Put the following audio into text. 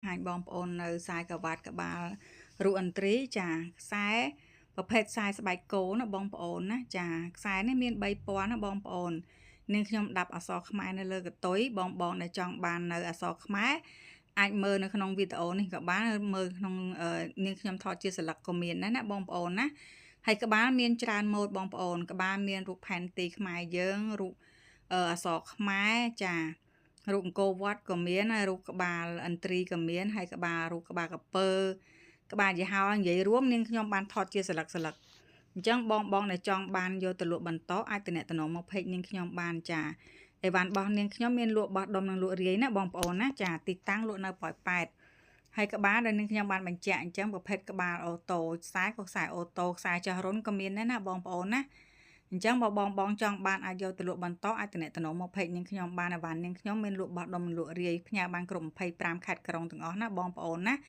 ហាញបងប្អូននៅខ្សែក្រវ៉ាត់ក្បាលរូអន្ត្រីចាខ្សែប្រភេទខ្សែស្បែកគោណាបងប្អូនណាចាខ្សែនេះមាន3ពណ៌ណាបងប្អូននាងខ្ញុំដាប់អក្សរខ្មែរនៅលើកតុយបងដែលចង់បាននៅអក្សរខ្មែរអាចមើលនៅក្នុងវីដេអូនេះក៏បានមើលក្នុងនាងខ្ញុំថតជាស្លឹកក៏មានដែរណាបងប្អូនណាហើយក្បាលមានច្រើនម៉ូដបងប្អូនក្បាលមានរូបផែនទីខ្មែរយើងរូបអក្សរខ្មែរចារូបអង្គរវត្តក៏មានហើយរូបក្បាលឥន្ទ្រីក៏មានហើយក្បាលរូបក្បាលកពើក្បាលយីហោនិយាយរួមនាងខ្ញុំបានថតជាស្លឹកអញ្ចឹងបងដែលចង់បានយកទៅលក់បន្តអាចទំនាក់ទំនងមកเพจនាងខ្ញុំបានចាអីវ៉ាន់របស់នាងខ្ញុំមានលក់បោះដុំនិងលក់រាយណាបងប្អូនណាចាទីតាំងលក់នៅប៉ោយប៉ែតហើយក្បាលដែលនាងខ្ញុំបានបញ្ជាក់អញ្ចឹងប្រភេទក្បាលអូតូខ្សែក៏ខ្សែអូតូខ្សែចាស់រុនក៏មានដែរណាបងប្អូនណាអញ្ចឹងបើបងចង់បានអាចយកទៅលក់បន្តអាចទំនាក់ទំនងមកเพจនាងខ្ញុំបានអីវ៉ាន់នាងខ្ញុំមានលក់បោះដុំនិងលក់រាយផ្ញើបានគ្រប់25ខេត្តក្រុងទាំងអស់ណាបងប្អូនណា